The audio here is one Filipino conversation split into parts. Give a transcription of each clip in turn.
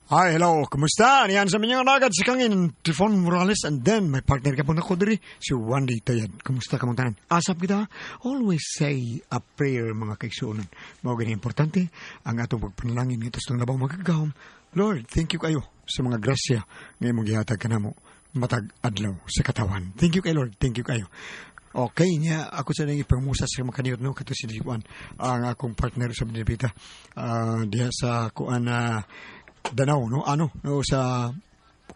Hi, hello, kumusta? Yan sa minyong nagad si Kangin, Trifon Morales, and then may partner ka po na ko diri, si Wandy Tayad. Kumusta ka tanan? Asap kita, always say a prayer mga kaigsuunan. Mao gani importante, ang atong pagpanalangin ito sa labang magagahom. Lord, thank you kayo sa mga grasya nga imong gihatag kanamo matag adlaw sa katawan. Thank you kay Lord, thank you kayo. Okay niya, ako sa nang ipamusa sa makaniyot no, kato si Juan, ang akong partner sa Binibita. Diha sa kuan na Danau, no? Sa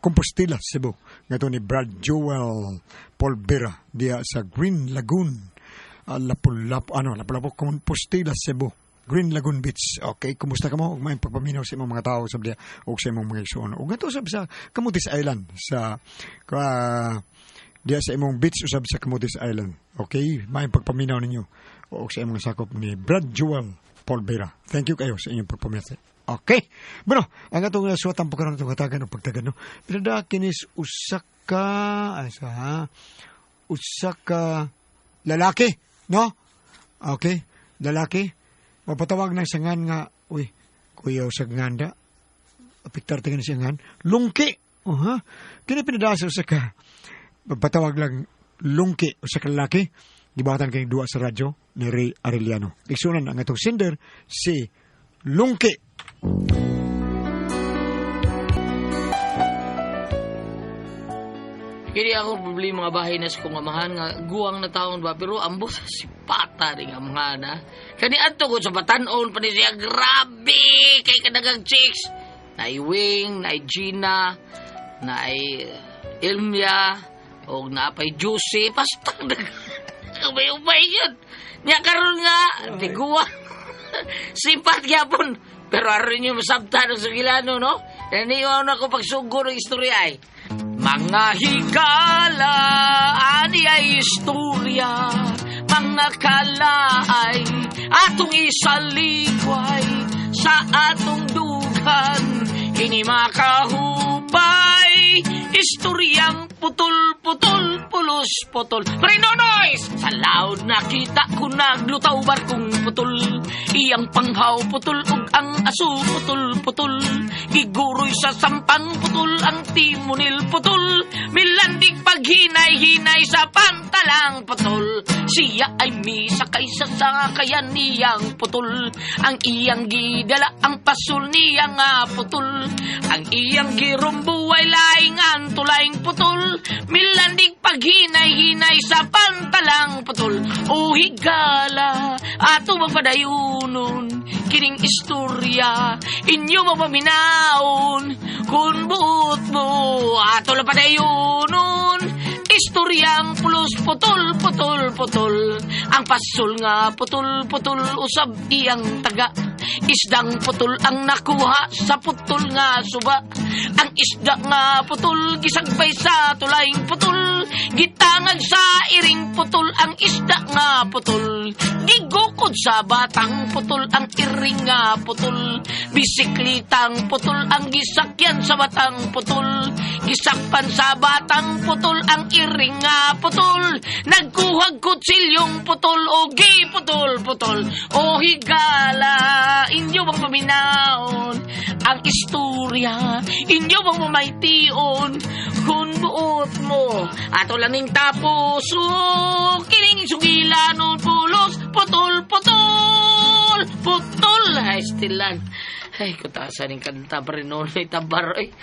Compostela, Cebu. Ngato ni Brad Joel Polvera diya sa Green Lagoon. Lapu-Lapu, Compostela, Cebu. Green Lagoon Beach. Okay, kumusta ka mo? May pagpaminaw sa imong mga tao sa diya o sa imong mga igsoon. O ngato sa Camotes Island sa diya sa imong beach usab sa Camotes Island. Okay, may pagpaminaw ninyo o sa imong sakop ni Brad Joel Polvera. Thank you kayo sa inyong pagpaminaw. Okay. Bueno, ang atong suwatan po karon itong hatagan o pagtagan, no? Pinada kinis usaka lalaki, no? Okay, lalaki. Mapatawag ng sangan nga, kuya usag nganda. Apiktar tingin sangan. Lungki. Kini pinada sa usaka. Mapatawag lang lungki usaka lalaki. Gibatan kayong duwa sa radyo ni Ray Arellano. Iksunan ang atong sender si Lungki. Kini ako bibili mga bahay na sa kong amahan nga guwang na taon ba pero ambos si pata ring amahan na. Kani adto ko sa batanon pa ni siya grabe kay kadagang chicks. Naay Wing, naay Gina, naay Ilmia og naapay Juicy basta ubay yun. Nya karon nga di guwang. Simpat gyapon. Pero aron nyo masabtan sa Gilano, no? Naniwaw na ko pagsugod ng istorya ay. Mga higala, ani ay istorya. Mga kalaay, atong isalikway. Sa atong dugan, kini makahubay. Istoryang putol-putol, pulos-putol. Prinonoys! Sa laod nakita ko naglutaw barkong putol. Iyang panghaw putol ug ang aso putol-putol. Giguroy sa sampang putol ang timunil putol. Milandig paghinay-hinay sa pantalang putol. Siya ay misakay sa sakayan niyang putol. Ang iyang gidala ang pasul niyang putol. Ang iyang girumbo ay laingan tulaing putol. Milandig paghinay-hinay sa pantalang putol. O higala, ato magpadayunon kining istorya, inyo mapaminaon. Kung buot mo, ato lang padayunon. Istoryang pulos putol. Ang pasul nga putol, usab iyang taga. Isdang putol ang nakuha sa putol nga suba. Ang isda nga putol, gisagbay sa tulaing putol. Gitangag sa iring putol, ang isda nga putol. Gigukod sa batang putol, ang iring nga putol. Bisiklitang putol, ang gisakyan sa batang putol. Gisakpan sa batang putol, ang iring nga putol. Nagkuhag kutsilyong putol, o putol. O higala, inyo bang paminaon ang istorya, inyo bang mamayti-on kung buot mo ato laning tapos kiling sugilanon pulos putol ay stilan ay kutasan ng kanta pa rin noon ay tabar ay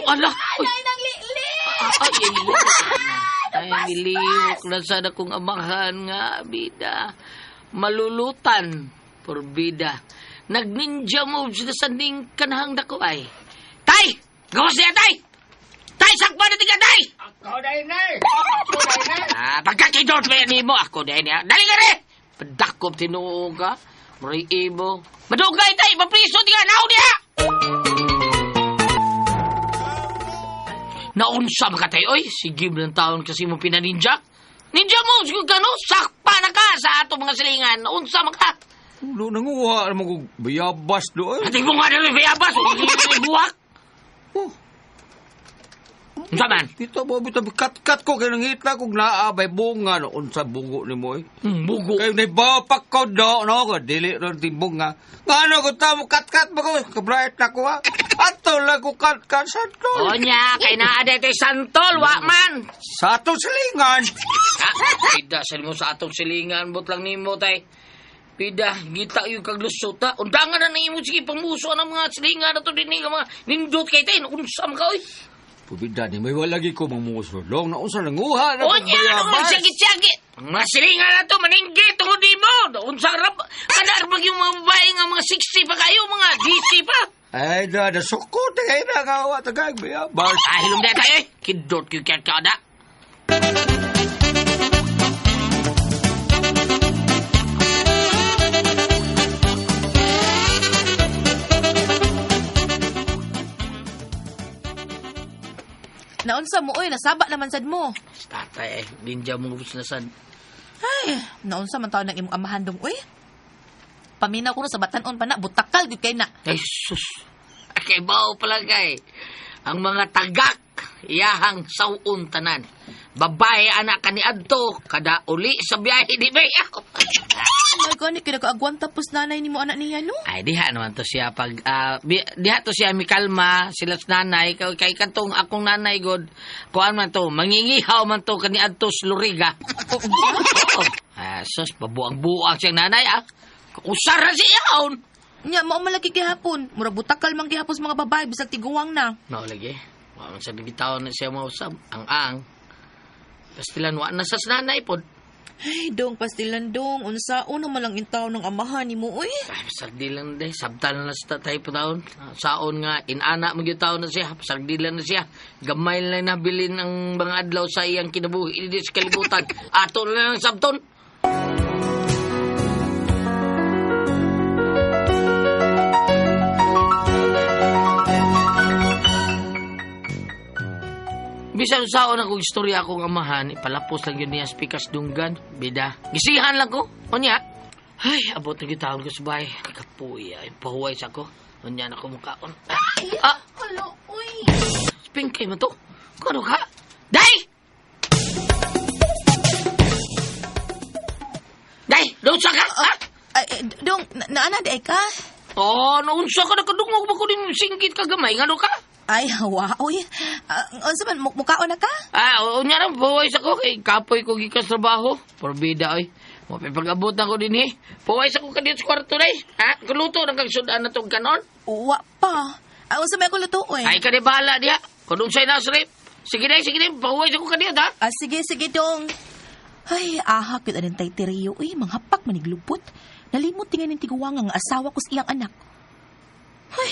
alak ay niliyok na sana kong amahan nga bida malulutan porbida. Nag-ninja moves na sanding kanahang dako ay. Tay! Gawas niya, tay! Tay, sakpa na tiga, tay! Ako dahil na eh! Pagkakidot mo yan mo, ako dahil niya. Dali ka rin! Padakop, tinuo ka. Maray ibo. Madugay, tay! Mapriso, tiga, naon niya! Naunsa ba ka, tay? Oy, sige mo ng taon kasi mo pinaninja. Ninja moves, kung gano'n, sakpa na ka sa ato mga silingan. Naunsa mo ka. Ulo, nanguha naman ko bayabas doon. Ati mo nga naman bayabas, hindi buwak. Unsa man? Dito mo bitaw kat ko kay nangita kog naabay bunga noon sa bugo ni mo. Bugo. Kay nabapak ko do no ko dili ron ti bunga. Ngano ko ta mo kat ba ko kabright na ko ha. Ato lang ko kat sa tol. O nya, kay naa dete santol, wa man. Sa atong silingan. Pida sa mo sa atong silingan, bot lang nimo tay. Pida, gita yung kaglusuta. Undangan na nimo sige pangmuso ng mga silingan na to din nga mga nindot kay tay. Unsam ka, oy. Pubida ni may walagi ko mamusulong na unsa nanguha na O nya, ano mga sagit-sagit. Mga silingan na to, maninggi, tungod di mo. Unsa rap, kadar pag yung mga babae nga mga 60 pa kayo, mga 10 pa. Ay, da sukot kay na kawa tagag biya. Bas. Hilom deta eh. Kidot yung kaya kada. Naunsa mo, oy, nasaba naman sad mo. Tatay eh, ninja mong gusto Ay, naunsa man taon ng imong amahan dong, oy. Paminaw ko na sa batanon pa na, butakal, gud kay na. Ay, sus. Kay bao pala kay. Ang mga tagak, iyahang sawun tanan. Babae anak kani adto, kada uli sa biyahe di ba? Ay, gani, kinakaagwan tapos nanay ni mo anak niya, no? Ay, diha naman to siya pag, diha to siya mikalma, sila sa nanay, kay katong akong nanay god, kuan man to, mangingihaw man to kani adto sa Luriga. Sus, pabuang-buang siyang nanay, Usar na siya, Nya, mao malagi gihapon. Mura butakal man gihapon sa mga babae, bisag tiguwang na. No, lagi. Wala sa nagitaw na siya mausap. Ang. Pastilan, wa na sa nanay po. Ay, dong, pastilan dong. Unsa, una man lang intaw ng amahan ni mo, oy. Ay, pasagdilan de. Sabtan na sa tatay po taon. Saon nga, inana magyutaw na siya. Pasagdilan na siya. Gamay lang nabilin ang mga adlaw sa iyang kinabuhi. Hindi sa kalibutan. Ato na lang sabton. Bisan saon akong istorya akong amahan, ipalapos lang yun niya spikas dunggan, bida. Gisihan lang ko, o niya. Ay, abot na gitahon ko sa bahay. Kapuya, pahuway sa ko. O niya na kumukaon. Hala, uy. Pingkay mo to. Kano ka? Day! Day, doon sa ka? Ay, dong, naana day ka? Oh, naunsa ka nakadungog ba ko din singgit ka gamay? Ngano ka? Ay, hawa, uy. Unsa man, mukaon na ka? O niya na, pahuway sa ko. Kay kapoy ko gikas trabaho. Porbida, oy. Mapipag-abot na ko din Pahuway sa ko kanina sa kwarto na Kaluto ng kagsudan na itong kanon. Uwa pa. Unsa may ako luto, uy. Ay, kani bahala diha. Kung sa'y nasrip. Sige na, pahuway sa ko kanina, ha? Sige, dong. Ay, ahak yun anong tayteriyo. Uy, manghapak maniglupot. Nalimot tingin ng tiguwang ang asawa ko sa iyang anak. Ay.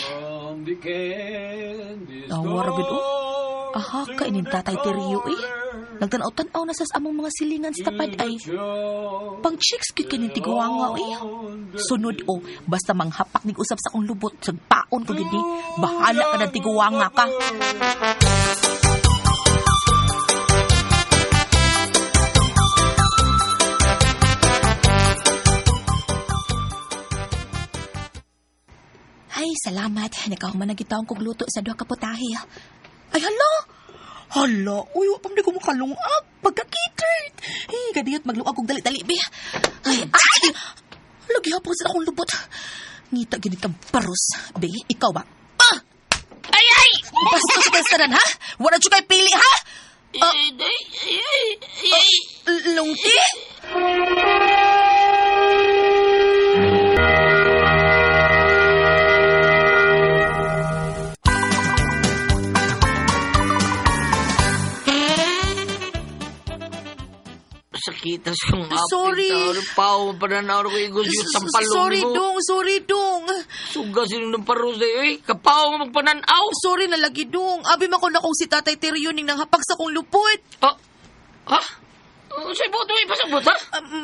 Waragod, ahak ka ining tatay teriyo, eh. Nagtanaw-tanaw na sa among mga silingan sa tapad ay. Pang chicks kit kining tiguwanga, eh. Sunod, basta manghapak ning usap sa akong lubot. Sagpaon ko gini. Bahala ka ng tiguwanga ka. Ay, salamat. Nakahuman na gitawang kong luto sa duha ka putahe. Ay, hala! Hala! Uy, wapam di ko makalungag. Pagka-catered. Ay, kadiyot magluag kong dali-dali, be. Ay, lagi hapon sa akong lubot. Ngita ginitang paros. Be, ikaw ba? Ay! Basta sa kansaran, ha? Wala siya kayo pili, ha? Lungti? Sakitas kong Sorry. Pao, pananaw ko yung gusto sa palong mo. Sorry, dong. Suga sinong ng paros na yun, kapaw mo magpananaw. Sorry na lagi, dong. Abi man ko na kung si Tatay Teryo ning nanghapag sa kong lupot. Sa'yo po ito may pasabot, ha?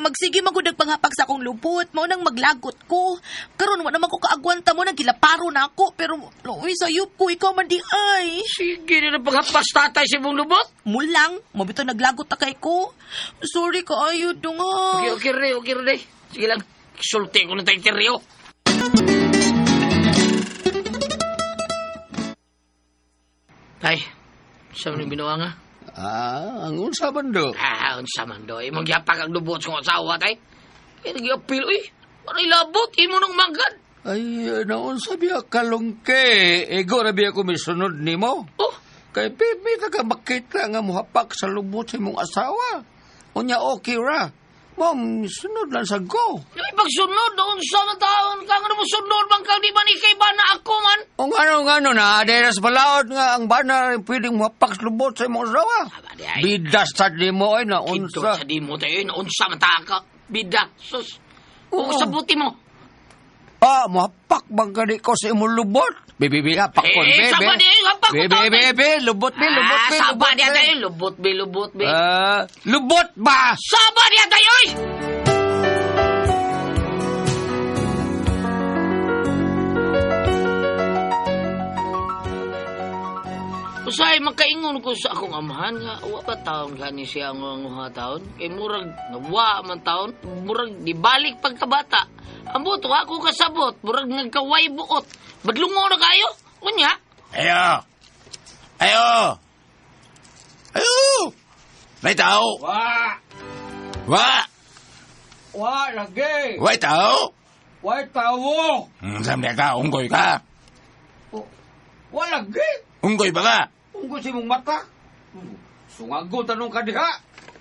Magsige man ko nagpanghapag sa akong lupot. Maunang maglagot ko. Karon wa naman ko kaagwanta mo, nagilaparo na ako. Pero, uy, sayop ko, ikaw man di ay. Sige na paghapas tatay sa mong lubot. Mulang, mabito naglagot na kay ko. Sorry ka, ayo dong ha. Okay, re. Sige lang, sulti ko na tayo teryo. Tay, Sa mga binawa nga? Ang unsa man do? Unsa man do. Imong gihapak ang lubot sa asawa tay. Kaya nag-apil, uy. Ano ilabot? Imo nang manggad. Ay, naunsa biya kalungke. Ego na biya ko misunod nimo. Oh, Kay Pipi, makita nga muhapak sa lubot sa imong asawa. Unya okay ra. Ma'am, sunod lang sa go. yung pagsunod doon sa mga taon ka nga mo sunod bang kang di ba ni kay ba na ako man? O ngano na, dahil sa palaod nga ang bana pwedeng muhapak sa lubot sa imong asawa. Aba, di ay. Bidas sa nimo ay na Kinto unsa. sa di mo tayo, unsa man ta ka. Bida, sus. Oo. Kung sabuti mo. Muhapak bang kani ko sa imong lubot? Bibi ka, pakon, bebe. Saba di, hapak ko taon. Bebe, lubot, be, lubot, be. Saba lubot, di be. tayo, lubot be, lubot be. Lubot ba? Saba di tayo, oy! Usay makaingon ko sa akong amahan nga wa ba taon gani siya ang mga taon kay murag nawa man taon murag dibalik pagkabata ambot wa ko kasabot murag nagkaway buot badlungo na kayo unya Ayo! May tao! Wa! Lagi. May tao! Tawo. Sabi ka, unggoy ka. Lagi. Unggoy ba ka? Unggo si mong mata. Sungago tanong ka diha.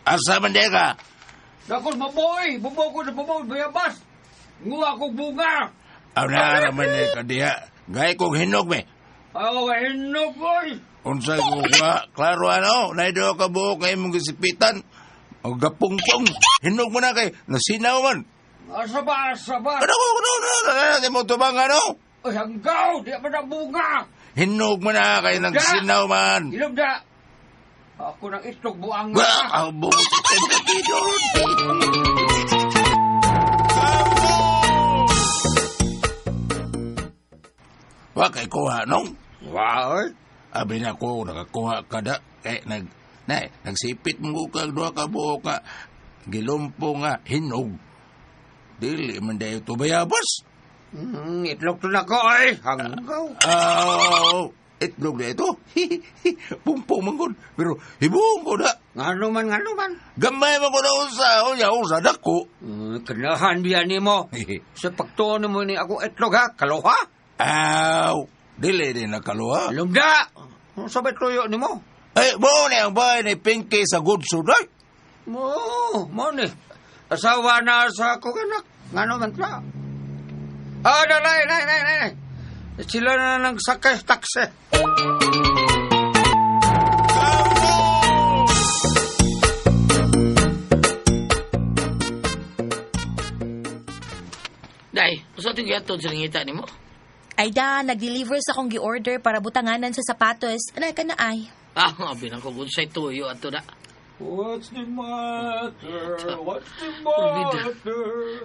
Asa man di ka? Dakos maboy. Bubo ko na bubo. Bayabas. Nguha kong bunga. Aw na naman di ka diha. Gaya kong hinog me. Hinog boy. Unsay ko ka? Klaro ano? Naido ka buhok kayo mong gisipitan. O gapungpong. Hinog mo na kay. Nasinaw man. Asa ba? Ano mo tubang ano? Ay, hanggaw. Di pa na bunga. Hinog mo na kay nang sinaw man. Ilog da. Ako nang itlog buang Ba, nga. ang buhok sa tidor. Wa kay kuha nung. Wow. Abi na ko nakakuha kada kay nagsipit mo kag duha ka buhok nga gilumpo nga hinog. Dili man dayo to bayabas. Itlog to na ko ay. Hanggaw. Itlog na ito. Pumpong man ko. Pero hibong ko na. Ngano man. Gamay man ko na unsa dako. Kanahan biya ni mo. Sa pagtuon mo ni ako itlog ha. Kaloha. Dili din nakaluha. Ilog da. Sa ba tuyo ni mo? Ay, mo na ang bahay ni Pinky sa good suday. Mo ni. Asawa na sa ako kanak. Ngano man ta? Nay. Sila na nagsakay taksi. Day, usa ting giatod sa ngita nimo? Ay da, nag-deliver sa akong gi-order para butanganan sa sapatos. Anay ka na ay. Abi nang kung unsay tuyo ato na. What's the matter? Orbida.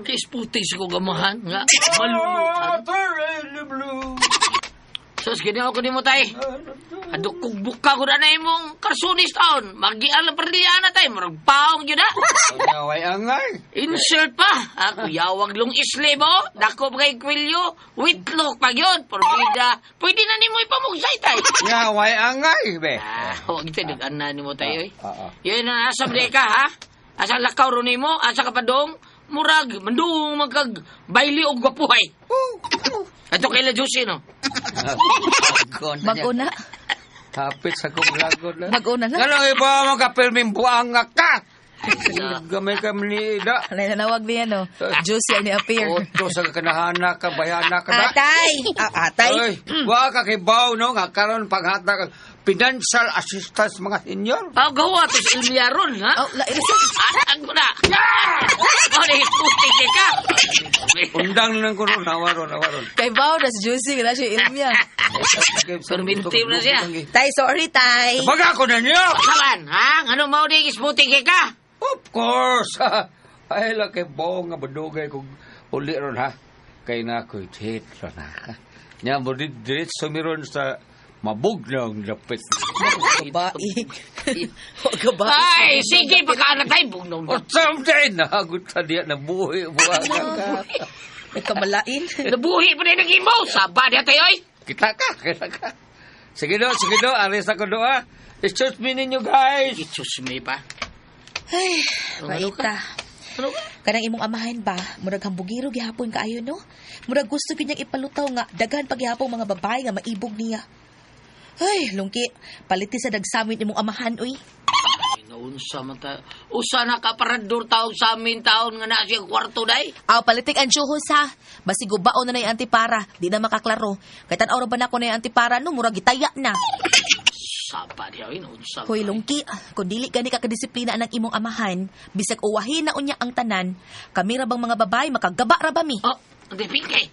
Kay puti sa kong amahan nga malulutan. in the blue. Sus, gini ako ni mo tay. Aduk kong buka ko na imong karsunis taon. Magialang pardilyan na tay. Marag paong yun na. Way angay. Insert pa. Ako yawag long isle mo. Dako pa kay kwilyo. Witlock pa yun. Porbida. Pwede na ni mo ipamugsay tay. Way angay be. Huwag ito nag-ana ni mo tayo eh. Yun na nasa ka ha. Asa lakaw ro ni mo. Asa kapadong. Murag. Mandung magkag baili o gwapuhay. Ito kaila Juicy no. Mag-una. Tapit sa kong lagot na. Mag-una na. Kalau iba magkapilming buang nga ka. Gamay ka manida. Anay nanawag niya, no? Juicy ang ni-appear. Oto sa kanahana ka, bayana ka na. Atay! Atay! Ay, wa ka kibaw no, nga karon paghata ka. Financial assistance mga senior. Gawa to sa Ilmiaron ha. Oh, lairasyon. Ako na. Oh, putik ka. Undang lang ko ron, nawaron. Kay Bao, nas Juicy, wala siya ilmiya. Permintive na siya. Tay, sorry, tay. Baga ko na niyo! Saban, ha? Ano mau di isputik ka? Of course! Ay, laki bong nga badugay kong uli ron ha. Kay na ako'y hit ron ha. Nya mo dirit sumiron sa mabug na ang lapit. Babae. Babae. Ay, sige, baka na tayo bunong. O someday, nahagot sa diya na buhay. Buhay ka. May kamalain. Nabuhi pa rin nag-imaw. Saba niya tayo, oy. Kita ka. Sige do, alis ako do ha. Excuse me ninyo guys. Excuse me pa. Ay, Ano ka? maita. Ano ka? Kanang imong amahan ba, murag hambugiro gihapon kaayo no? Murag gusto gid ipalutaw nga daghan pa gihapon mga babae nga maibog niya. Ay, lungki, paliti sa dagsamin imong amahan uy. Ay, naunsa man ta. Usa na ka parador taon sa amin taon nga na siya kwarto day. Aw palitik ang tsuhos ha. Basi gubaon na yung antipara, di na makaklaro. Kay tan-aw ra ba nako na yung antipara no, murag gitaya na. Sapa diya, naunsa. Hoy lungki, kung dili gani ka kadisiplina ng imong amahan, bisag uwahin na unya ang tanan, kami ra bang mga babae makagaba ra ba mi? Oh, hindi pingkay.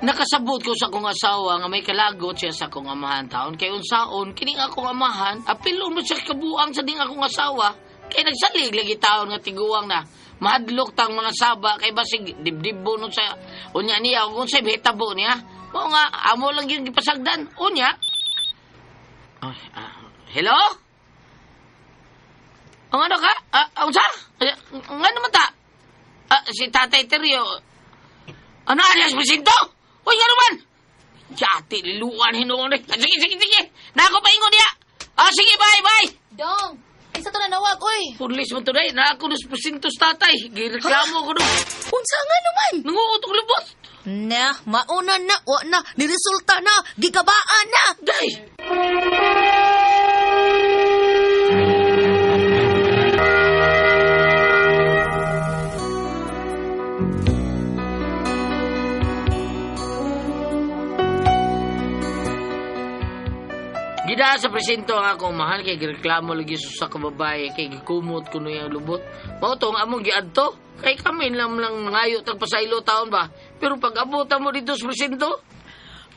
Nakasabot ko sa akong asawa nga may kalagot siya sa akong amahan taon. Kay unsaon, kining akong amahan, apilon mo siya kabuang sa ding akong asawa. Kay nagsalig lagi taon nga tiguang na. Mahadlok tang mga saba, kay basig dibdibo nun sa unya niya. Kung sa hitabo niya, mo nga, amo lang yung gipasagdan. Unya. Hello? Ang ano ka? Ang sa? Nga naman ta? Si Tatay Teryo. Ano, alias Presinto? Uy, nga naman! Yati, liluan, hinuon eh. Sige. Nako pa ingon niya. Sige, bye. Dong, isa to na nawag, oy. Pulis mo today. Nako nos Presinto sa tatay. Gireklamo ko doon. Unsa nga naman? Nanguutog lubot. Na, mauna na, wa na, niresulta na, gigabaan na. Day! Gida sa presinto ang akong mahal kay gireklamo lagi sa kababae kay gikumot kuno yang lubot. Mao to nga among giadto kay kami lang nangayo tag pasaylo taon ba. Pero pag abutan mo dito sa presinto,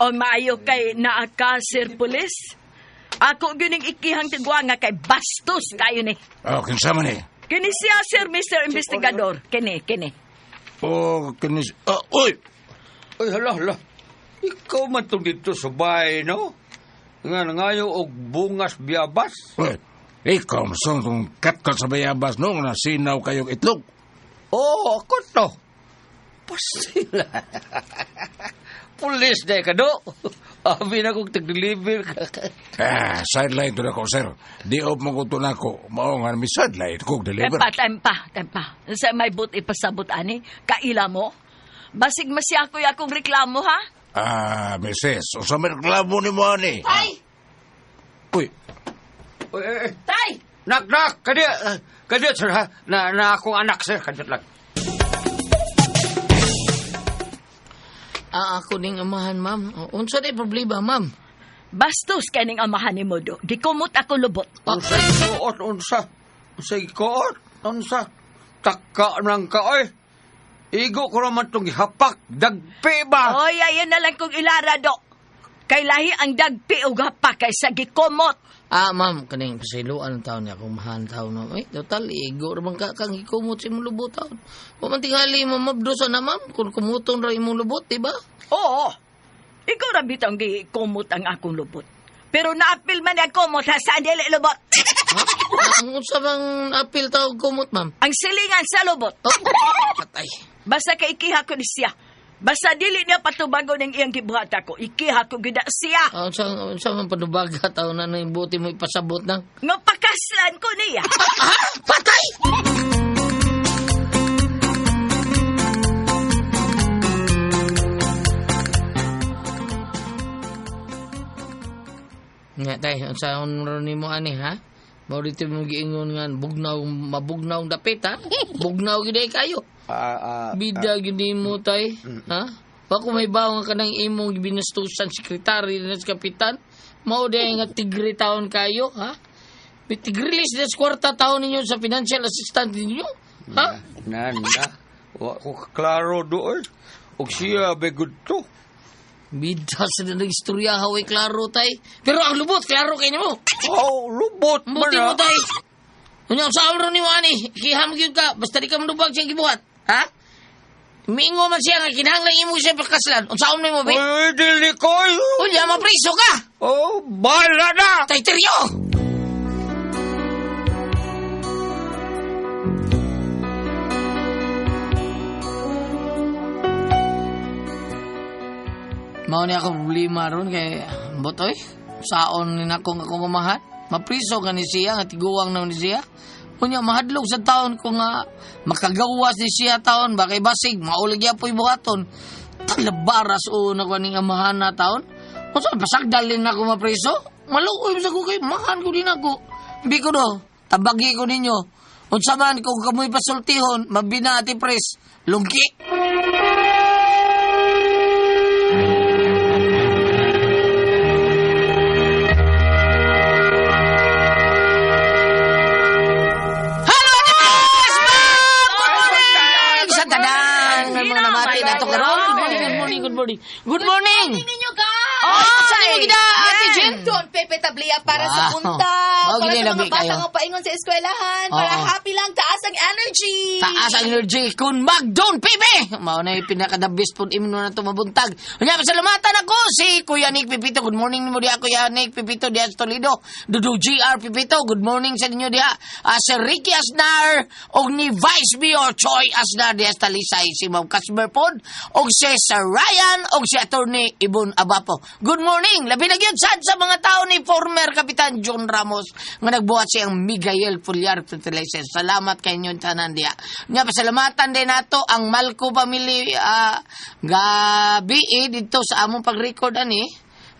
O maayo kay naa ka, Sir Pulis. Ako gining ikihang tigwa nga kay bastos kayo ni. Oh, kinsa man eh. Kini siya, Sir Mr. Investigador. Kini. Oh, kinis... Uy! Ay, hala. Ikaw man to dito sa bahay, no? Nga nangayo og bungas biyabas. Uy! Ikaw masong tong katkat sa bayabas no, nga nasinaw kayong itlog. Oh, ako to. Pasila. Pulis na ka, do. Abi na kong tag-deliver ka. Sideline to na ko, sir. Di op mo ko na ko. Mao nga mi sideline kog deliver. Tempa. Sa may but ipasabot ani, kaila mo. Basig masya ko akong reklamo, ha? Mrs. O sa may reklamo ni mo ani. Tay! Uy! Tay! Nak! Kadya, sir, ha? Na akong anak, sir. Kadya lang. Ako ning amahan, ma'am. Unsa day problema, ma'am? Bastos kaning amahan ni mo do. Gikumot ako lubot. Unsay ikoot? Unsa? Taka nang kaoy. Igo ko naman itong hapak. Dagpi ba? Oy, ayan na lang kong ilara do. Kay lahi ang dagpi o gapa kaysa gikumot. Ma'am, kaning pasiluan ang taon niya kung mahan taon na. Ay, total, igo ramang kang ikumot sa imong lubot taon. Pamantingali mo mabdosa na, ma'am, kung kumuton ra imong lubot, diba? Oo. Ikaw ra bitang gikumot ang akong lubot. Pero naapil man ang kumot ha sa dili lubot. Ang unsa bang apil tawag kumot, ma'am? Ang silingan sa lubot. Patay. Basta kay ikiha ko ni siya. Basta dili niya patubago ng iyang gibuhat ako. Ikiha ko gida siya. Unsa man panubaga taon na nang buti mo ipasabot nang? Nga pakaslan ko niya. Patay! Nga tay, unsa ni mo ani ha? Mao dito mo giingon nga mabugnaw dapit ha? Bugnaw gid kayo. Bida gid mo tay, ha? Wa ko may bawo nga kanang imong binastusan sekretary ng kapitan. Mao day nga tigre taon kayo, ha? Tigrilis des kwarta taon ninyo sa financial assistant ninyo, ha? Nanda. Wa ko klaro doon. Og siya begud to. Bida sa nang istorya haway klaro tay. Pero ang lubot klaro kay nimo. Oh, lubot man Buti mo tay. Unya sa ulo ni Wani, ikiham gyud ka basta di ka mandubag siyang gibuhat, ha? Mingo man siya nga kinahanglan imo siya pakaslan. Unsaon nimo be? Ay, dili ko. Unya mapriso ka. Oh, bala na. Tay teryo. Mao ni ako problema ron kay botoy. Saon ni nako nga akong mamahat. Mapriso ka ni siya nga tiguwang na ni siya. Kunya mahadlok sa taon ko nga makagawas ni siya taon ba kay basig maulig ya po'y buhaton. Talabaras o na kaning amahan na taon. Unsa pasagdal din ako mapriso? Maluoy sa ko kay mahan ko din ako. Bi ko do, tabagi ko ninyo. Unsa man kung kamoy pasultihon, mabina ati pres. Lungki. Good morning. Ninyo ka! Saan mo gida, Ate Jen? Doon, Pepe Tablia para sa punta. Oh, Para gini, sa labi mga bata kayo. nga paingon sa eskwelahan. Para Oo. happy lang, taas ang energy. Taas ang energy kun magdon pipi. Mao na yung pinaka the best food imno na to mabuntag. Unya pasalamatan ako si Kuya Nick Pipito. Good morning mo diha Kuya Nick Pipito diha sa Toledo. Dudu GR Pipito. Good morning sa inyo diha. Si Ricky Asnar og ni Vice Mayor Choi Asnar diha sa Talisay si Ma'am Casper Pod og si Sir Ryan og si Attorney Ibon Abapo. Good morning. Labi na gyud sad sa mga tao ni former Kapitan John Ramos nga nagbuhat siyang Miguel Pulgar sa Talisay. Salamat kay inyo tanan diha. Nya pasalamatan din nato ang Malco family gabi dito sa among pag-record ani.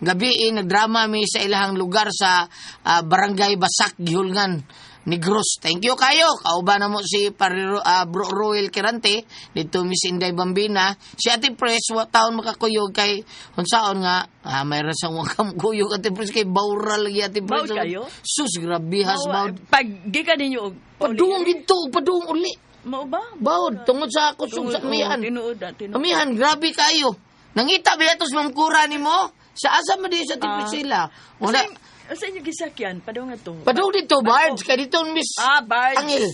Gabi nagdrama mi sa ilahang lugar sa Barangay Basak Gihulngan Negros. Thank you kayo. Kauban na mo si Bro Royal Kirante dito Miss Inday Bambina. Si Ate Pres taon makakuyog kay unsaon nga mayroon sa wakam kuyog Ate Pres kay baural lagi Ate Pres. Baud kayo? Sus grabe has baud. Pag di ka ninyo og Padung dito, padung uli. Mao ba? Baud tungod sa kusog sa amihan. Tinuod na, tinuod. Amihan, grabe kayo. Nangita ba yatos mamkura ni mo? Sa asa mo di sa Ate Priscilla? Wala. Sa inyo gisakyan, padong nga to. Padung dito, Bards. Kaya dito, Miss Bards. Angel.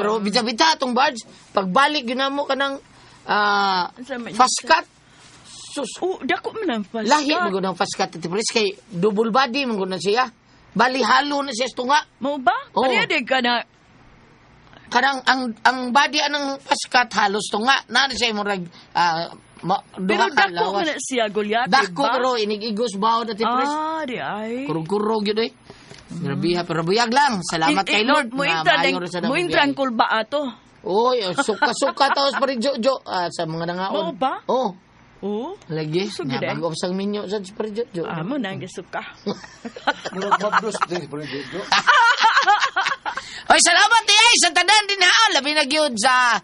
Pero bita-bita itong Bards. Pagbalik, yun na mo ka ng fast cut. Sus. Dako man ang fast Lahi cut. mo ng fast cut. Ate Pris, kay double body mo na siya. Bali, halo na siya sa tunga. Mao ba? Oo. Pariyadig ka na. Kanang ang body anang fast cut halos tunga. Na siya mo rag Pero duha ka dako man lawas. na siya Goliath. Dako pero inigigos bawod Ate Pris. Di ay. Kurog-kurog yun eh. Grabe ha, pero buyag lang. Salamat kay Lord. Mo na intra maayo rin sa mo intrang kulba ato. Oy, suka-suka taos pa rin Jojo. Sa mga nangaon. Mao ba? Oh, Oh. lagi. Gusto gid, eh. Nabag sang minyo sa pa rin Jojo. Amo nang gisuka. Murag mabdos din, pero Jojo. Oy, salamat ay sa tanan din ha. Labi na gyud sa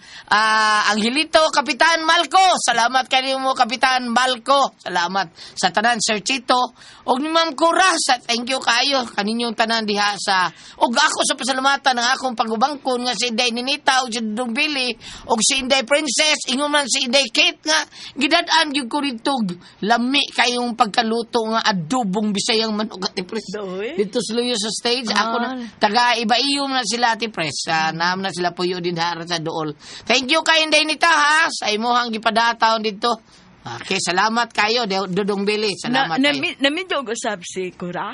Angelito Kapitan Malco. Salamat kanimo Kapitan Malco. Salamat sa tanan Sir Chito og ni Ma'am Cora. Thank you kayo kaninyong tanan diha sa og ako sa pasalamatan ng akong pagubangkon nga si Inday Ninita og si Dudong Billy og si Inday Princess ingon man si Inday Kate nga gidad-an gyud ko dito lami kayong pagkaluto nga adobong Bisayang manok at Pres. Doy. Dito sa Luyo sa stage ako na taga iba-iyom na sila Ate Pres. Naam na sila puyo din hara sa dool. Thank you kay Inday Nita ha sa imuhang gipadataw dito. Okay, salamat kayo Dudong Billy. Salamat kayo. Namidyo og usab si Kura.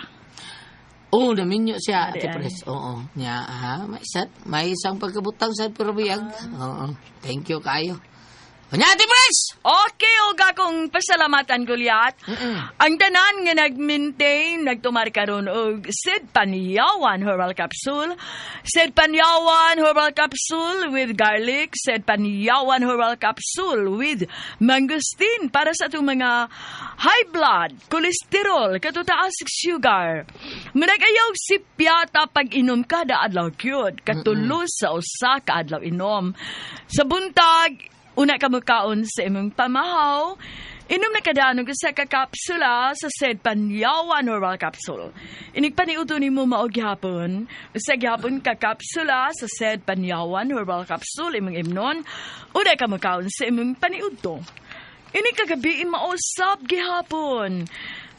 Oh, naminyo siya, Ate Ay. Pres. Oo. Nya, may isang pagkabutang sa pirabiyag. Oo. Thank you kayo. Nya, Ate Pres! Okay, og akong pasalamatan Goliath. Ang tanan nga nag-maintain, nagtumar karon og Sid Panyawan Herbal Capsule. Sid Panyawan Herbal Capsule with garlic. Sid Panyawan Herbal Capsule with mangosteen para sa itong mga high blood, cholesterol, katutaas sugar. Managayaw si piyata pag inom kada adlaw gyud, katulos sa usa ka adlaw inom. Sa buntag, una ka mukaon sa imong pamahaw, inom na kada og sa kapsula sa Sid Panyawan Herbal Capsule. Inigpaniuto ni mo maog gihapon, sa gihapon ka kapsula sa Sid Panyawan Herbal Capsule imong imnon, una ka mukaon sa imong paniudto. Ini kagabi mausap gihapon.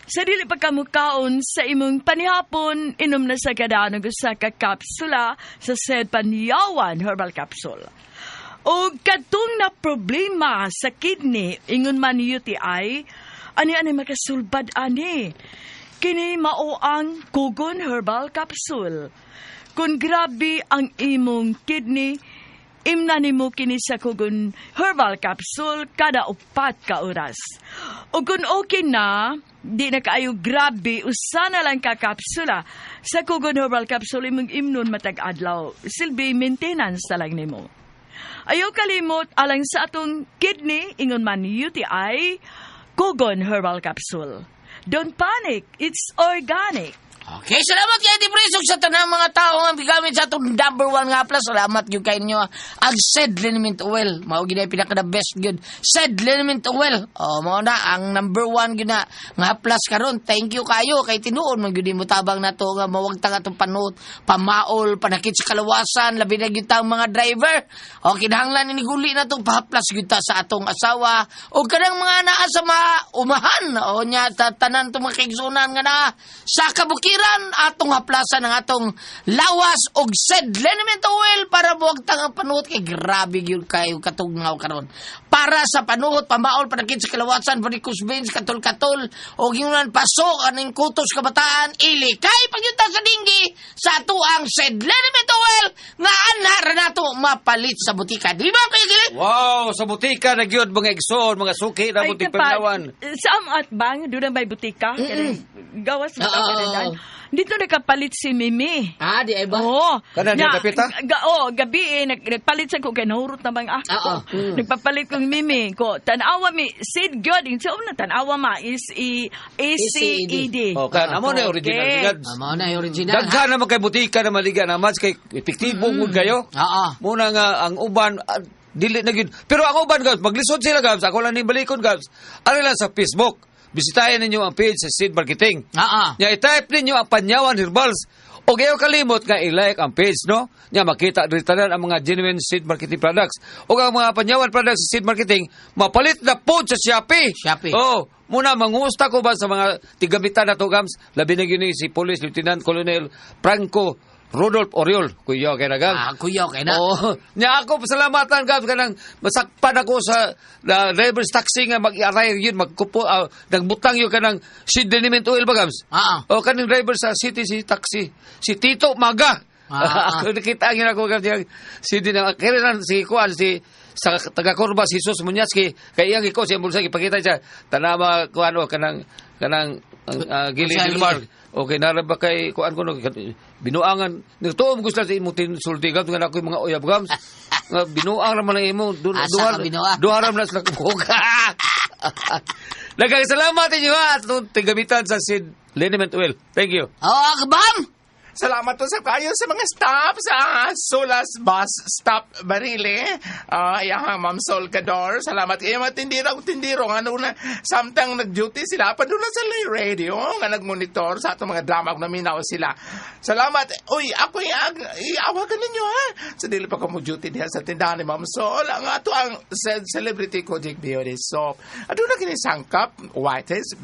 Sa dili pagkamukaon sa imong panihapon, inom na sa kada og sa kapsula sa Sid Panyawan Herbal Capsule. O katong na problema sa kidney, ingon man UTI, ani makasulbad ani. Kini mao ang Kugon Herbal Capsule. Kung grabe ang imong kidney, imna nimo kini sa kugon herbal capsule kada 4 ka oras. O kung okay na, di na kaayo grabe, usa na lang ka kapsula. Sa kugon herbal capsule imong imnon matag adlaw. Silbi maintenance na lang nimo. Ayaw kalimot alang sa atong kidney, ingon man UTI, kugon herbal capsule. Don't panic, it's organic. Okay, salamat kay Depresog sa tanang mga tao nga bigamit sa itong number 1 nga pala. Salamat yung kayo nyo. Ang Sed Liniment Oil. Mao gina pinaka-the best good. Sed Liniment Oil. O, mao na, ang number 1 gina nga plus karon. Thank you kayo. Kay tinuon, magyudi mo tabang na to nga mawagtang atong panot, pamaol, panakit sa kalawasan, labi na gyutang mga driver. O, kinahanglan iniguli na itong pahaplas gyuta sa atong asawa. O, kanang mga naa sa mga umahan. O, nya, tanan itong mga kaigsunan nga na sa kabukiran atong haplasan ng atong lawas og Sed Liniment Oil para buwagtang ang panuhot kay grabe gyud kayo katugnaw karon. Para sa panuhot, pamaol, panakit sa kalawasan, varicose veins, katol-katol, o ginunan pasok, aning kutos kabataan, ilikay pagyunta sa dinggi sa ato ang Sed Liniment Oil nga anara nato mapalit sa butika. Di ba kayo gili? Wow, sa butika na gyud mga igsoon, mga suki na butik paglawan. Sa amat bang, doon may butika? Gawas mo ka Oo. Dito nakapalit si Mimi. Ah, di ay ba? Oo. Kana niya kapit, ha? Gabi nagpalit sa ko kay nahurot na bang ako. Oo. Nagpapalit kong Mimi ko. Tanawa mi Sid God in sa una tanawa ma is ACED. O, kan amo na original Okay. ligad. Amo na yung original. Daghan naman kay butika na maliga naman kay epektibo gud kayo. Oo. Muna nga ang uban dili na gyud. Pero ang uban guys, maglisod sila guys. Ako lang ni balikon guys. Ano lang sa Facebook. Bisitahin ninyo ang page sa Seed Marketing. Oo. Nya i-type ninyo ang Panyawan Herbals. O gayo kalimot nga i-like ang page, no? Nya makita diri tanan ang mga genuine Seed Marketing products. O ang mga Panyawan products sa Seed Marketing, mapalit na po sa Shopee. Shopee. Oh, muna mangusta ko ba sa mga tigamitan na to gams, labi na gyud ni si Police Lieutenant Colonel Franco Rodolph Oriol, kuya kay na gams. Kuya, okay na. Oo. Nya ako pasalamatan gab kanang masakpan ako sa driver's taxi nga mag-aray yun magkupo nagbutang yun kanang Seed Liniment Oil ba gams? Oo. O kaning driver sa city si taxi si Tito Maga. Ako nakita ang ako gab si si Kuan si sa taga Corba si Jesus Munyaski kay iyang iko siya bulsa ipakita siya tanama kuan o kanang gili Dilmar. Okay, naraba kay kuan ko binuangan nagtuom gusto sa imong tinsulti gab nga ako mga uyab gams nga binuang ra man ang imo duharam na sa kuga. Daghang salamat inyo at tigamitan sa Seed Liniment Oil. Thank you. Oo, kabam! Salamat to sa kayo sa mga staff sa Solas Bus Stop Barile. Ma'am Sol Cador. Salamat kayo mga tindiro. Ano na, samtang nag-duty sila, pa doon na sa radio, nga nag-monitor sa atong mga drama kung naminaw sila. Salamat. Uy, ako iawagan ninyo ha. Sa dili pa ko mo duty diha sa tindahan ni Ma'am Sol. Ang ato ang Celebrity Kojic Beauty Soap. Ano na kinisangkap? Whiteheads,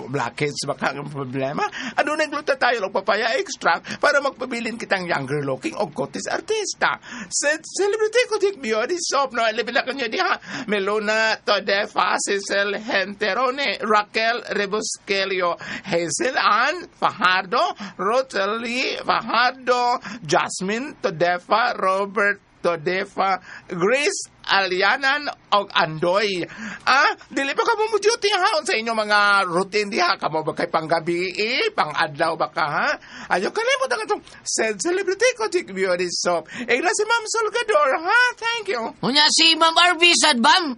blackheads, baka ang problema. Ano na gluta tayo ng papaya extract para magpabilin kitang younger looking o kotis artista. Celebrity Kojic Beauty Soap. No, alipin na kanyo diha. Melona Todefa, Cecil Henterone, Raquel Rebusquelio, Hazel Ann Fajardo, Rosalie Fajardo, Jasmine Todefa, Robert Todefa, Grace Alianan o Andoy. Dili pa ka mo duty ha sa inyo mga routine diha kamo ba kay panggabi pang-adlaw ba ka ha? Ayo kalimot ang itong Celebrity Kojic Beauty Soap. Na si Ma'am Solgador ha? Thank you. Unya si Ma'am RB sad bam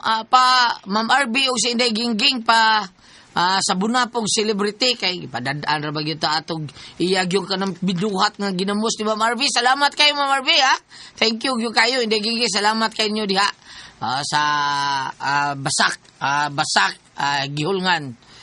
Ma'am RB o si Inday Gingging sa bunapong celebrity kay padadaan ra ba gyud ta atong iyagyong kanang biduhat nga ginamos ni Ma'am RB. Salamat kayo Ma'am RB ha. Thank you gyud kayo Inday Gingging. Salamat kayo diha sa Basak Gihulngan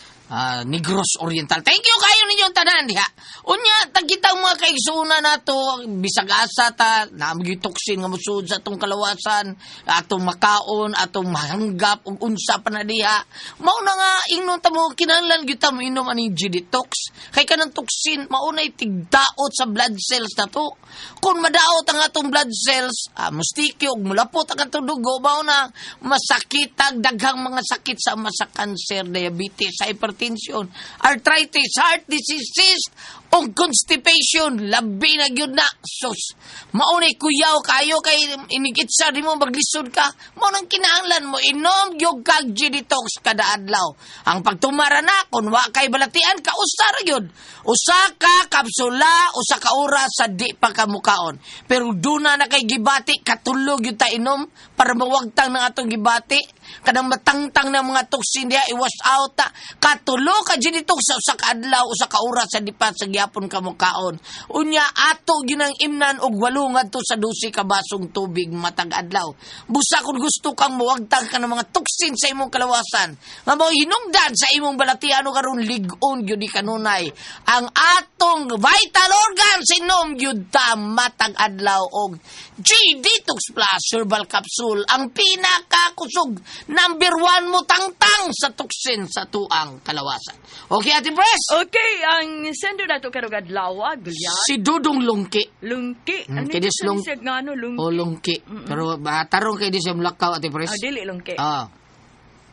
Negros Oriental. Thank you kayo ninyong tanan diha. Unya tagkitang mga kaigsunan nato bisag asa ta naamgi toksin nga musud sa atong kalawasan, atong makaon, atong mahanggap ug unsa pa na diha. Mao na nga ingnon ta mo kinahanglan gyud ta mo inom ani G-detox. Kay kanang toksin mao nay tigdaot sa blood cells nato. Kung madaot ang atong blood cells, mustikyo ug mulapot ang atong dugo, mao na masakit daghang mga sakit sa kanser, diabetes, hypertension, arthritis, heart disease, cyst o constipation. Labi na gyud na. Sus, maunay kuyaw kayo kay inigitsa di mo maglisod ka. Maunang kinahanglan mo inom gyud kag G-Detox kada adlaw. Ang pagtumara na kun wa kay balatian ka usar gyud. Usa ka kapsula, usa ka oras sa di pa ka mukaon. Pero duna na kay gibati katulog gyud ta inom para mawagtang ng atong gibati. Kadang matangtang na mga toksin diya i-wash out ta. Katulo ka G-Detox sa usa ka adlaw, usa ka oras sa di pa sa gyapon ka mukaon. Unya ato ginang imnan og 8 ngadto sa 12 ka basong tubig matag adlaw. Busa kung gusto kang muwagtang ka ng mga toksin sa imong kalawasan, nga mo hinungdan sa imong balatian o karon lig-on gyud kanunay. Ang atong vital organs inom gyud ta matag adlaw og G-Detox Plus Herbal Capsule, ang pinakakusog number 1 mo tangtang sa toksin sa tuang kalawasan. Okay, Ate Pres? Okay, ang sender na ito karong adlaw, Gulyat. Si Dudong Lungki. Lungki. Ano kaya ito lung- siya nga, ano, lungki? O Lungki. Pero tarong kay di siya mulakaw, Ate Pres. Dili, lungki.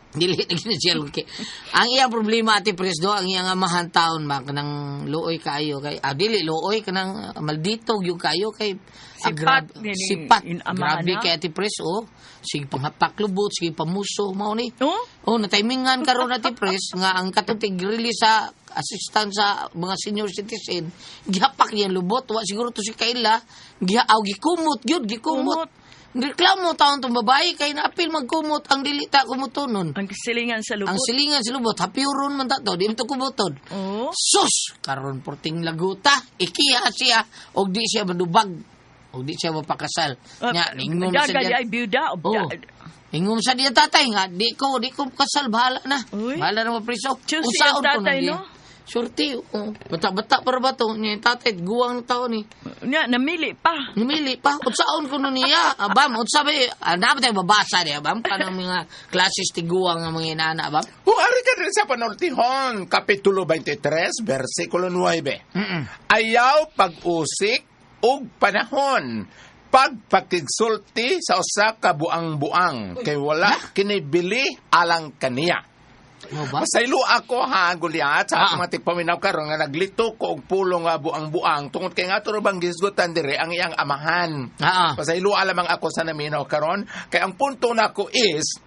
Dili na siya Lungki. Ang iyang problema, Ate Pres, ang iyang amahan taon, kanang luoy kaayo. Dili, luoy, kanang maldito, yung kaayo, kay Sipat. sipat. Amahan Grabe na. kay Ate Pres, sige panghapaklubot, sige pamuso, mao ni. Oh? Natimingan karon Ate Pres, nga ang katutig release sa assistant sa mga senior citizen, gihapak niya lubot, wa siguro to si Kayla, gikumot gyud, gikumot. Reklamo taon tong babae kay naapil magkumot ang dili ta kumutunon. Ang silingan sa lubot. Ang silingan sa lubot, hapiuron man ta to, di mo to kumutod. Oh? Sus! Karon porting laguta, ikiha siya, og di siya madubag, og di siya mapakasal. Nya, ingom sa Daga diyan. ay byuda. Ingom sa diyan tatay nga, di ko kasal, bahala na. Uy. Bahala na mapriso. Choose Usaon yung ko tatay, na no? Surti, bata-bata para ba to? Niya, tatay, guwang na tao ni. Nya, namili pa. Namili pa. Unsaon ko nun niya. Abam, unsa ba, dapat tayo babasa niya, abam. Kanang mga klases tiguang ng mga inana, abam. Kung ari ka rin sa panultihon, Kapitulo 23, versikulo 9. Ayaw pag-usik ug panahon, pagpakigsulti sa usa ka buang-buang, kay wala kinibili alang kaniya. Ba? Masaylo ako Gulyat, sa akong mga tigpaminaw karon nga naglito ko og pulong nga buang-buang tungod kay nga turo bang gisgutan dire ang iyang amahan. Masaylo alamang ako sa naminaw karon kay ang punto nako is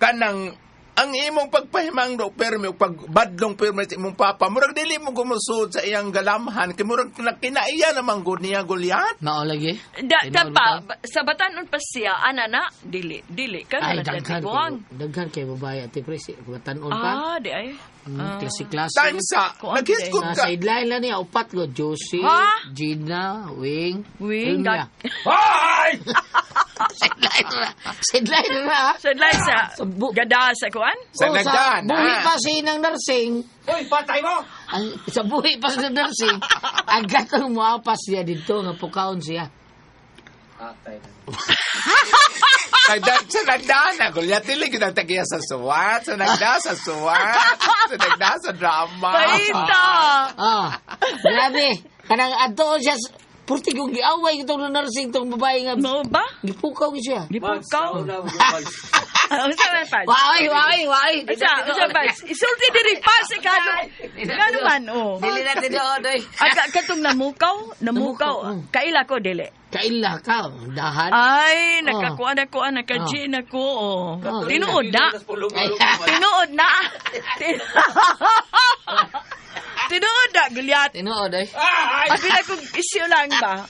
kanang ang imong pagpahimangdo permi o pagbadlong permi sa imong papa, murag dili mo gumusod sa iyang galamhan, kay murag kinaiya naman gud niya Gulyat. Mao lagi. Sa batanon pa siya, anana, dili. Ay, Kano daghan kay babae Ate Pres, batanon pa. di ay. Klase-klase. Tansa, naghisgot ka. Sa sideline lang niya, upat ko. Josie, Ha? Gina, Wing. Wing, Hoy! Sideline na. Sadlay sa gada sa kuan? Sa nagdaan, buhi pa si ng nursing. Hoy, patay mo! Sa buhi pa si ng nursing, agad ang muapas siya dito, nga pukaon siya. Sa nagdaan na, Gulyat, dili kita tagiya sa suwat, sa nagdaan sa suwat, sa nagdaan sa drama. Paita! Grabe. Kanang adto siya, purti kong giaway itong nursing itong babae nga. Mo ba? Gipukaw siya. Di po ka? Unsa man pa? Wai. Unsa ba? Isulti diri pa si Kano. Kano man, Dili natin doon, doy. Aga katong namukaw. Kaila ko dili. Kaila ka, dahan. Ay, nakakuan ako, naka-G na ko. Tinuod na. Tinuod na. Tinuod na, Gulyat. Tinuod, ay. Abi na kong isyo lang ba?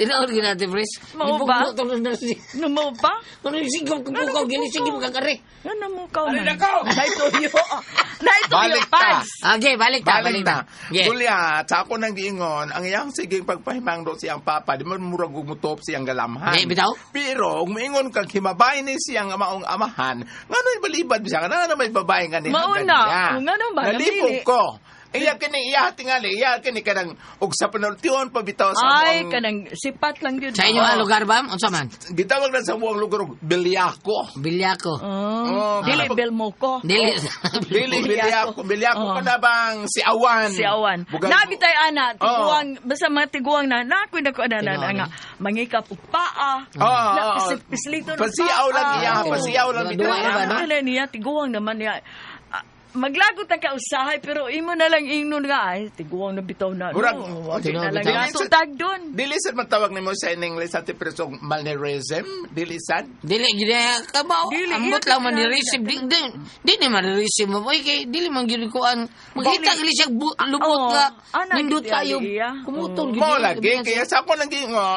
Tinuod gina, Ate Pres. Mao ba? Ipuglo itong nursing. Namo ba? Ano yung sigong kung pukaw, ginising mo kakari. Ano mo ka man? Naituyo. Naituyo, Balik Pans. Okay, balik ta. Yeah. Gulyat, sa ako nang giingon, ang iyang siging pagpahimangdo siyang papa, di mo murag umutop siyang galamhan. Bitaw? Pero, kung maingon kang himabay ni siyang maong amahan, nga na'y balibad siya, nga na may babae nga ni Mauna. Nga na ba? Nalipog ko. Iya tingali, kanang og sa panultiyon pabitaw sa Ay, buong kanang sipat lang yun. Sa inyo ang lugar ba? Unsa man? gitawag na sa buong lugar og Bilyako. Bilyako. Dili Belmoco. Dili. Bilyako ka na bang si Awan? Si Awan. Bugan- Nabitay ana, tiguang, basta mga tiguang na, nakoy na ko na nga, mangikap og paa. Pislito ng Pasiyaw lang iya, pasiyaw lang Dua na ba, no? Wala niya, tiguang naman niya. maglagot ang kausahay, pero imo na lang ingnon nga, ay, tiguang na bitaw na. Murag- Di na lang bitaw. nato tag doon. Dili sad matawag nimo sa in English ati presong mannerism, dili sad. Dili gina ka ba? Dili, Ambot iya, lang man iya, ni-receive. Di ni man ni-receive mo. Boy, kay dili man gini ko ang... Magkita gali siya lubot Oo. nga. Ana, Nindot gid tayo. iya. Kumutol. Mo lagi kaya sa ako nang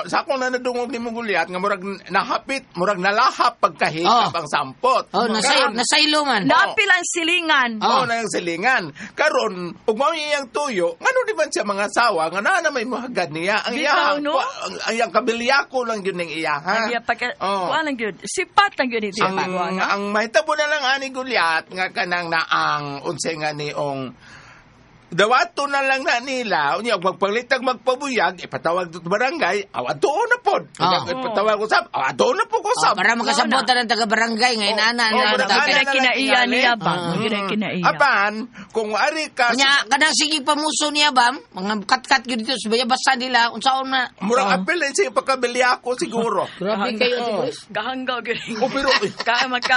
sa ako na nadungog ni Gulyat nga murag nahapit, murag nalahap pagkahikap ang sampot. Oh, nasaylo man. Napil ang silingan. Oo, na yung silingan. Karon, ug mao iyang tuyo, ngano di man siya mga sawa nga na may mahagad niya. Ang Bitaw, iyang no? ang iyang kabilyako lang yun ng iya ha. Ang pagka, Oo. kuha lang yun. Sipat lang yun ito. Ang mahitabo na lang ani Gulyat nga kanang naang unsay nga niong dawato na lang na nila, unya magpalitag magpabuyag, ipatawag dito barangay, awato na pod. Ipatawag usab, awato na po usab. Para makasabotan ng taga-barangay ngayon, ana. Kaya kinaiya niya ba? Kaya kinaiya. Apan, kung ari ka Kanya, kadang sige pamuso niya ba? Mga kat-kat yun dito, subaya basta nila, unsaon na. murag apel din siya pagkabili ako siguro. Grabe kayo, Kahanggaw gini. O pero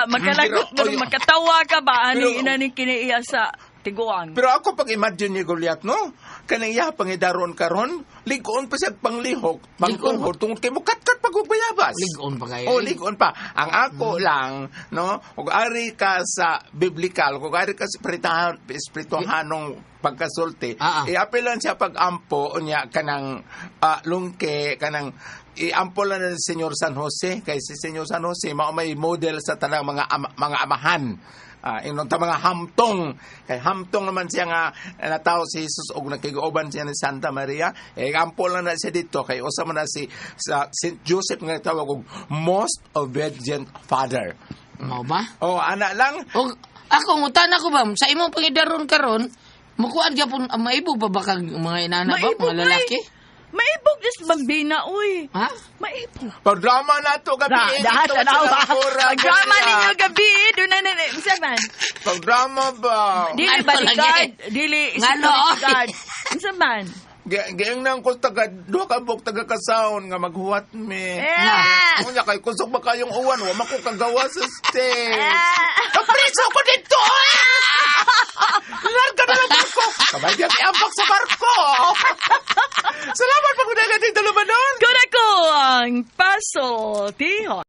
Makalagot Pero, mo, makatawa ka ba? Ano Pero- ina ni kinaiya sa tiguang? pero ako pag imagine ni Goliath no, kanaya pangidaron karon, ligon pa siya panglihok, pangkuhod tungod kay mo kat-kat pagbayabas. Ligon pa kayo. Oh, ligon pa. Ang ako lang, no, kung ari ka sa biblical, kung ari ka sa espirituhanong pagkasulti, i-apel lang siya pag-ampo, niya kanang lungke, kanang i-ampo lang ng Senyor San Jose, kay si Senyor San Jose, may model sa tanang mga amahan. Inon ta mga hamtong kay hamtong naman siya nga natao si Jesus og nakigooban siya ni Santa Maria ampo lang na siya dito kay usa man na si Saint Joseph nga tawag og most obedient father. Mau ba? Oh ana lang O, ako, ngutana ko ba, sa imong pangidaron karon, mukuan gyapon maibo ba ba kag mga inana ba, Maibog, mga lalaki? Maibog is bambina, uy. Ha? Maibog. pagdrama nato gabi Dahat, dito tanaw sa ba? Nakura, Pag-drama Gulyat. ninyo gabi, doon na isa man. Pagdrama ba Dili Ano bodyguard, lagi? dili Ngano? security guard. Isa man. Giang nang ko taga duha ka buk taga kasaon nga maghuwat me. Unya kay kusog ba kayong uwan wa mako kagawa sa stage. Kapriso ko dito. Larga na lang barko. Kabayan iambak sa barko. Salamat pag unaga dito lumanon. Kuna ko ang paso, tihon.